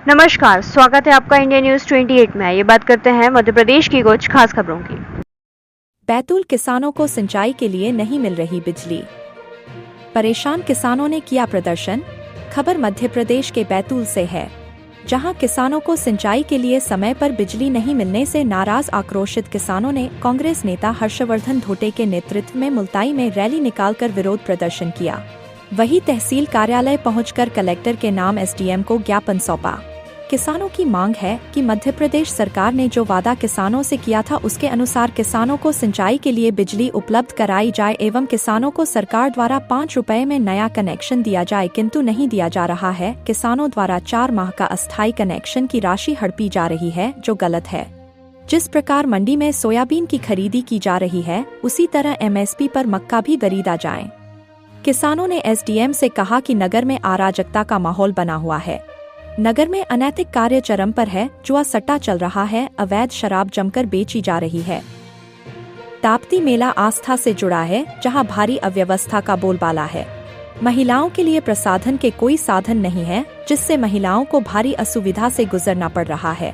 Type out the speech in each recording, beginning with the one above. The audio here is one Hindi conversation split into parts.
नमस्कार, स्वागत है आपका इंडिया न्यूज 28 में। ये बात करते हैं मध्य प्रदेश की कुछ खास खबरों की। बैतूल किसानों को सिंचाई के लिए नहीं मिल रही बिजली, परेशान किसानों ने किया प्रदर्शन। खबर मध्य प्रदेश के बैतूल से है, जहां किसानों को सिंचाई के लिए समय पर बिजली नहीं मिलने से नाराज आक्रोशित किसानों ने कांग्रेस नेता हर्षवर्धन धोटे के नेतृत्व में मुल्ताई में रैली निकालकर विरोध प्रदर्शन किया। वहीं तहसील कार्यालय पहुंचकर कलेक्टर के नाम एसडीएम को ज्ञापन सौंपा। किसानों की मांग है कि मध्य प्रदेश सरकार ने जो वादा किसानों से किया था उसके अनुसार किसानों को सिंचाई के लिए बिजली उपलब्ध कराई जाए एवं किसानों को सरकार द्वारा 5 रुपए में नया कनेक्शन दिया जाए, किंतु नहीं दिया जा रहा है। किसानों द्वारा 4 माह का अस्थायी कनेक्शन की राशि हड़पी जा रही है, जो गलत है। जिस प्रकार मंडी में सोयाबीन की खरीदी की जा रही है, उसी तरह एमएसपी पर मक्का भी खरीदा जाए। किसानों ने एसडीएम से कहा कि नगर में अराजकता का माहौल बना हुआ है, नगर में अनैतिक कार्य चरम पर है, जुआ सट्टा चल रहा है, अवैध शराब जमकर बेची जा रही है। ताप्ती मेला आस्था से जुड़ा है, जहां भारी अव्यवस्था का बोलबाला है। महिलाओं के लिए प्रसाधन के कोई साधन नहीं है, जिससे महिलाओं को भारी असुविधा से गुजरना पड़ रहा है।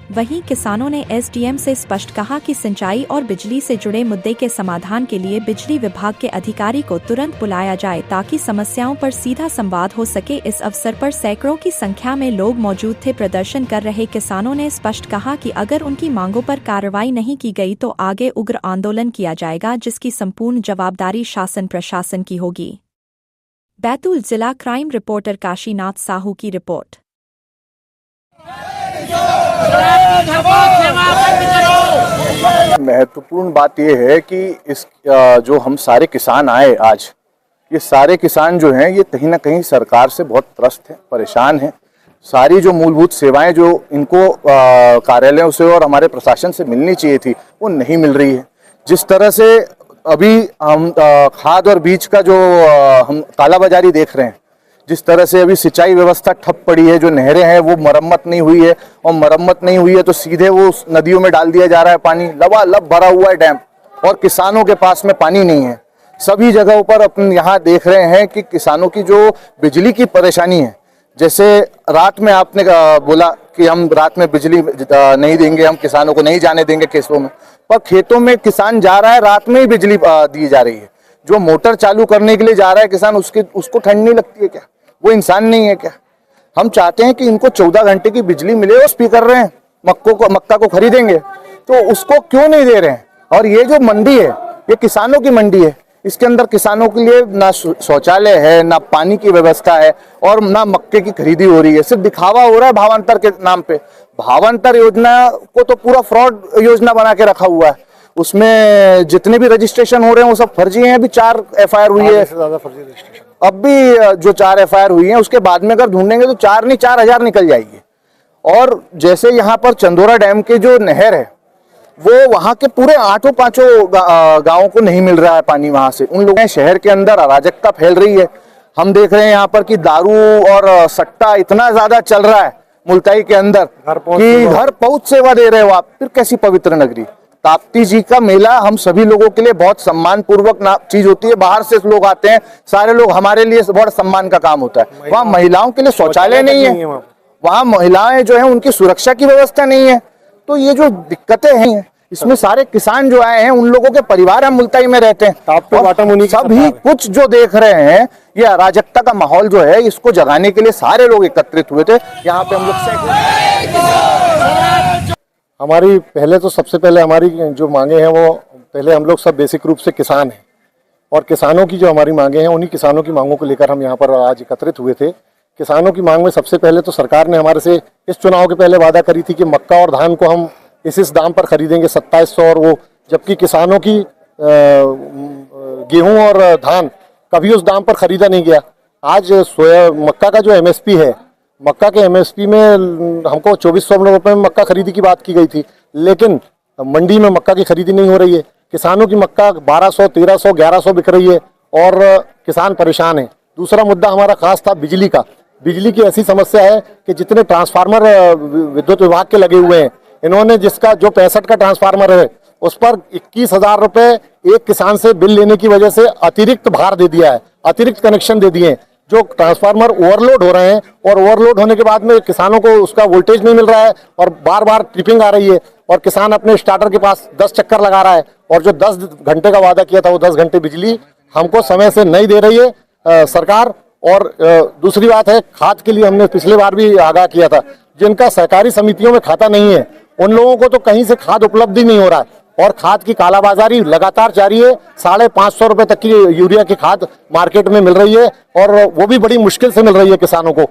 वहीं किसानों ने एसडीएम से स्पष्ट कहा कि सिंचाई और बिजली से जुड़े मुद्दे के समाधान के लिए बिजली विभाग के अधिकारी को तुरंत बुलाया जाए, ताकि समस्याओं पर सीधा संवाद हो सके। इस अवसर पर सैकड़ों की संख्या में लोग मौजूद थे। प्रदर्शन कर रहे किसानों ने स्पष्ट कहा कि अगर उनकी मांगों पर कार्रवाई नहीं की गई तो आगे उग्र आंदोलन किया जाएगा, जिसकी संपूर्ण जवाबदारी शासन प्रशासन की होगी। बैतूल जिला क्राइम रिपोर्टर काशीनाथ साहू की रिपोर्ट। महत्वपूर्ण बात यह है कि इस जो हम सारे किसान आए आज, ये सारे किसान जो हैं ये कहीं ना कहीं सरकार से बहुत त्रस्त हैं, परेशान हैं। सारी जो मूलभूत सेवाएं जो इनको कार्यालयों से और हमारे प्रशासन से मिलनी चाहिए थी, वो नहीं मिल रही है। जिस तरह से अभी हम खाद और बीज का जो हम कालाबाजारी देख रहे हैं, जिस तरह से अभी सिंचाई व्यवस्था ठप पड़ी है, जो नहरें हैं वो मरम्मत नहीं हुई है, और मरम्मत नहीं हुई है तो सीधे वो नदियों में डाल दिया जा रहा है पानी, लबालब भरा हुआ है डैम, और किसानों के पास में पानी नहीं है। सभी जगहों पर अपन यहाँ देख रहे हैं कि किसानों की जो बिजली की परेशानी है, जैसे रात में आपने बोला कि हम रात में बिजली नहीं देंगे, हम किसानों को नहीं जाने देंगे खेतों में, पर खेतों में किसान जा रहा है, रात में ही बिजली दी जा रही है। जो मोटर चालू करने के लिए जा रहा है किसान, उसको ठंड नहीं लगती है क्या? वो इंसान नहीं है क्या? हम चाहते हैं कि इनको 14 घंटे की बिजली मिले। वो स्पीकर रहे हैं, मक्का को खरीदेंगे तो उसको क्यों नहीं दे रहे हैं? और ये जो मंडी है, ये किसानों की मंडी है, इसके अंदर किसानों के लिए ना शौचालय है, ना पानी की व्यवस्था है, और ना मक्के की खरीदी हो रही है। सिर्फ दिखावा हो रहा है भावांतर के नाम पे। भावांतर योजना को तो पूरा फ्रॉड योजना बना के रखा हुआ है। उसमें जितने भी रजिस्ट्रेशन हो रहे हैं वो सब फर्जी हैं। अभी 4 एफआईआर हुई है, अब भी जो 4 एफआईआर हुई हैं, उसके बाद में अगर ढूंढेंगे तो 4 नहीं 4000 निकल जाएगी। और जैसे यहाँ पर चंदोरा डैम के जो नहर है, वो वहाँ के पूरे 8-5 गाँवों को नहीं मिल रहा है पानी वहां से। उन लोगों शहर के अंदर अराजकता फैल रही है। हम देख रहे हैं यहाँ पर कि दारू और सट्टा इतना ज्यादा चल रहा है मुल्ताई के अंदर कि घर पहुंच सेवा दे रहे हो आप। फिर कैसी पवित्र नगरी? ताप्ती जी का मेला हम सभी लोगों के लिए बहुत सम्मान पूर्वक चीज होती है। बाहर से लोग आते हैं, सारे लोग हमारे लिए बहुत सम्मान का काम होता है। वहाँ महिलाओं के लिए शौचालय नहीं है, वहाँ महिलाएं जो है उनकी सुरक्षा की व्यवस्था नहीं है। तो ये जो दिक्कतें हैं, इसमें सारे किसान जो आए हैं, उन लोगों के परिवार हम मुल्ताई में रहते हैं, सभी कुछ जो देख रहे हैं, ये अराजकता का माहौल जो है, इसको जगाने के लिए सारे लोग एकत्रित हुए थे। यहाँ पे हम लोग हमारी पहले तो सबसे पहले हमारी जो मांगे हैं, वो पहले हम लोग सब बेसिक रूप से किसान हैं, और किसानों की जो हमारी मांगे हैं, उन्हीं किसानों की मांगों को लेकर हम यहाँ पर आज एकत्रित हुए थे। किसानों की मांग में सबसे पहले तो सरकार ने हमारे से इस चुनाव के पहले वादा करी थी कि मक्का और धान को हम इस दाम पर खरीदेंगे 2700, और वो जबकि किसानों की गेहूं और धान कभी उस दाम पर खरीदा नहीं गया। आज मक्का का जो एमएसपी है, मक्का के एमएसपी में हमको 2400 रुपये में मक्का खरीदी की बात की गई थी, लेकिन मंडी में मक्का की खरीदी नहीं हो रही है। किसानों की मक्का 1200, 1300, 1100 बिक रही है, और किसान परेशान है। दूसरा मुद्दा हमारा खास था बिजली का। बिजली की ऐसी समस्या है कि जितने ट्रांसफार्मर विद्युत विभाग के लगे हुए हैं, इन्होंने जिसका जो 65 का ट्रांसफार्मर है, उस पर 21,000 रुपये एक किसान से बिल लेने की वजह से अतिरिक्त भार दे दिया है, अतिरिक्त कनेक्शन दे दिए हैं। जो ट्रांसफार्मर ओवरलोड हो रहे हैं और ओवरलोड होने के बाद में किसानों को उसका वोल्टेज नहीं मिल रहा है और बार बार ट्रिपिंग आ रही है और किसान अपने स्टार्टर के पास 10 चक्कर लगा रहा है और जो 10 घंटे का वादा किया था वो 10 घंटे बिजली हमको समय से नहीं दे रही है सरकार। और दूसरी बात है, खाद के लिए हमने पिछले बार भी आगाह किया था, जिनका सहकारी समितियों में खाता नहीं है उन लोगों को तो कहीं से खाद उपलब्ध ही नहीं हो रहा है और खाद की कालाबाजारी लगातार जारी है। 550 रुपए तक की यूरिया की खाद मार्केट में मिल रही है और वो भी बड़ी मुश्किल से मिल रही है किसानों को।